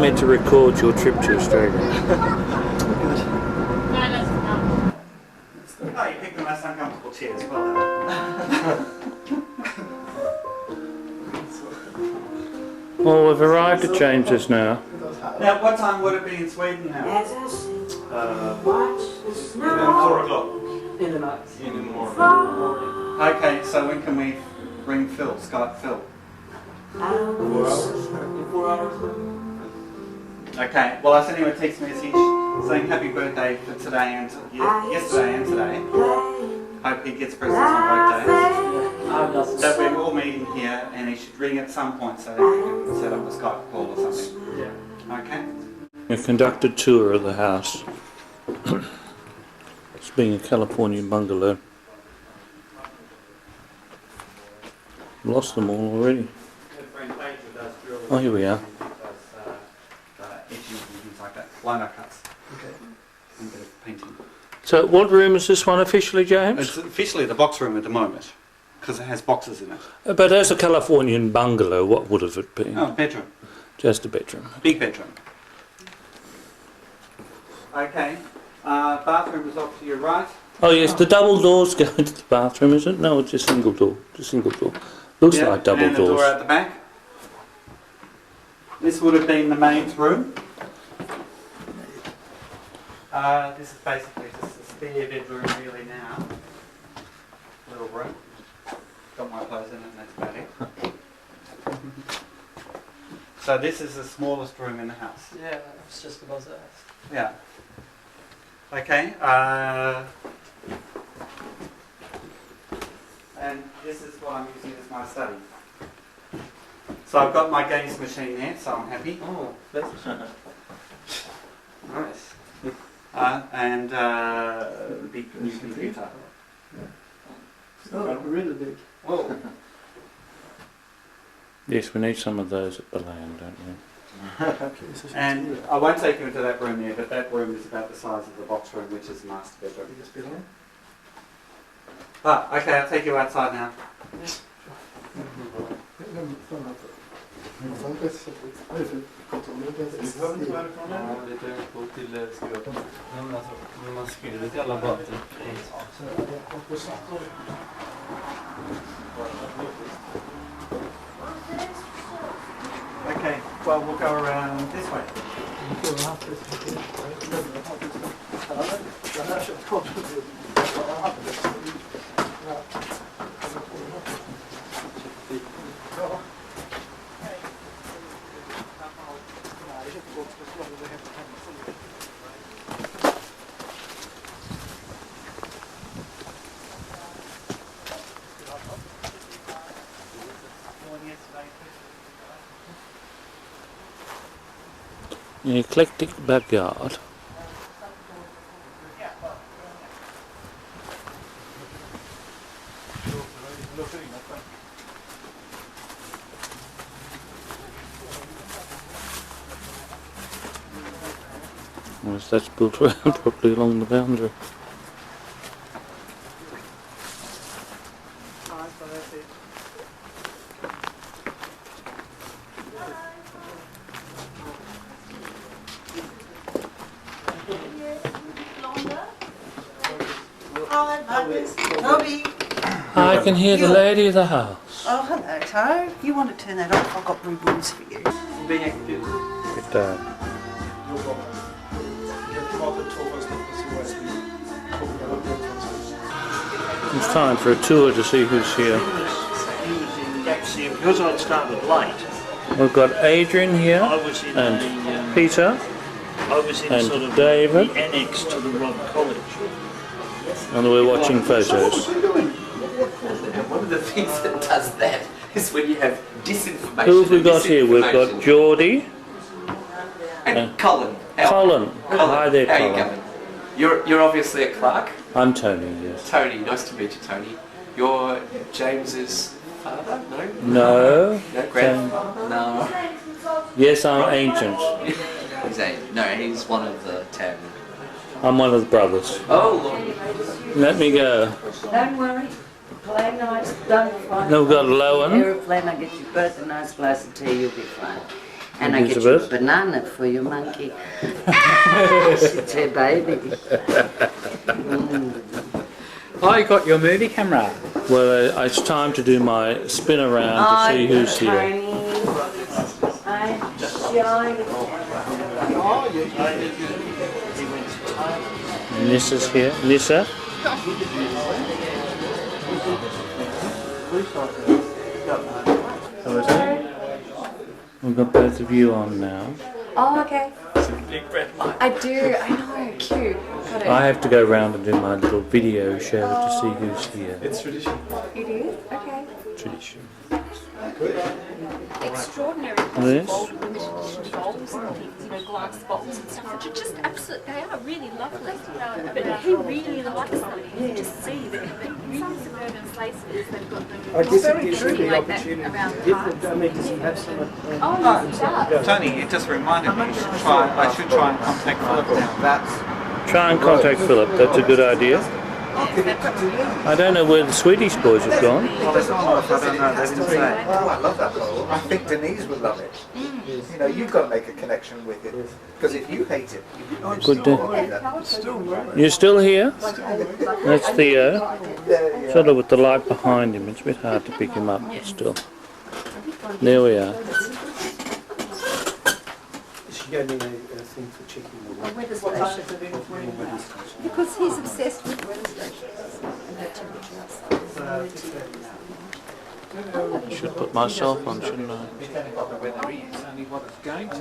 me to record your trip to Australia. Oh, you picked the most uncomfortable chair as well. Well, we've arrived at James's now. Now, what time would it be in Sweden now? 4 o'clock. In the night. In the morning. Okay, so when can we ring Phil, Skype Phil? 4 hours. 4 hours. Okay, well I sent him a text message saying happy birthday for today and yesterday and today. Hope he gets presents on birthdays. That we're all meeting here and he should ring at some point so that we can set up a Skype call or something. Yeah. Okay? A conducted tour of the house. It's being a Californian bungalow. Lost them all already. Oh, here we are. Things like that. Lino cuts. Okay. And a bit of painting. So, what room is this one officially, James? It's officially the box room at the moment because it has boxes in it. But as a Californian bungalow, what would have it been? Oh, bedroom. Just a bedroom. Big bedroom. Okay. Bathroom is off to your right. Oh yes, the double doors go into the bathroom, is it? No, it's a single door. Just single door. Looks like double and doors. the door out the back. This would have been the mains room. This is basically just a spare bedroom really now. Little room. Got my clothes in it and that's about it. So this is the smallest room in the house. Yeah, it's just about that. Yeah. Okay. And this is what I'm using as my study. So I've got my games machine there, so I'm happy. Oh, that's nice. And big new computer. Oh, really big. Whoa. Yes, we need some of those at the land, don't we? And I won't take you into that room there, but that room is about the size of the box room, which is the master bedroom. Okay, I'll take you outside now. Okay, well we'll go around this way. An eclectic backyard. Well, that's built around properly along the boundary. I can hear the lady of the house. Oh, hello, Toe. You want to turn that off? I've got reviews for you. Good day. It's time for a tour to see who's here. Because I'd started late, We've got Adrian here, I was in and Peter, I was in and sort of David. the annex to the Rob College. And we're watching photos. One of the things that does that is when you have disinformation. Who have we got here? We've got Jeordy and Colin. Colin. Hi there, How Colin. you going? You're obviously a Clarke. I'm Tony, yes. Tony, nice to meet you, Tony. You're James's father? No? No. No, grandfather? No. Yes, I'm ancient. He's one of the 10. I'm one of the brothers. Oh, Lord. Let me go. Don't worry. Play nice. Don't fight. Then we've got Lowen. Aeroplane, I'll get you both a nice glass of tea. You'll be fine. And I get you a Elizabeth. banana for your monkey. Ah, she's her baby. Oh, you got your movie camera. Well, it's time to do my spin around to see who's here. I'm Jeordy. Nisha's here. Nisha? How is it? We've got both of you on now. Oh, okay. I do. I know. Cute. Got it. I have to go round and do my little video show to see who's here. It is? Okay. Tradition. Extraordinary Yes. bowls and glass bowls and stuff, which are just absolute. They are really lovely. But he really likes them. You can just see that some suburban places they've got them. I guess it gives you really the like that opportunity. around the Different, parks. I mean, does he have some? Oh, yes, it does. Tony, it just reminded me. I should try and contact Philip now. Try and contact Philip. That's a good idea. I don't know where the Swedish boys have gone. Well, there's not enough. I don't know. They didn't say. Oh, I love that bowl. I think Denise would love it. You know, you've got to make a connection with it. Because if you hate it, Good day. You're still here? That's Theo. Sort of with the light behind him. It's a bit hard to pick him up, but still. There we are. She gave me a thing for checking the A weather station. Because he's obsessed with weather stations and the temperature outside. Should put myself on, shouldn't I? Only what it's going to.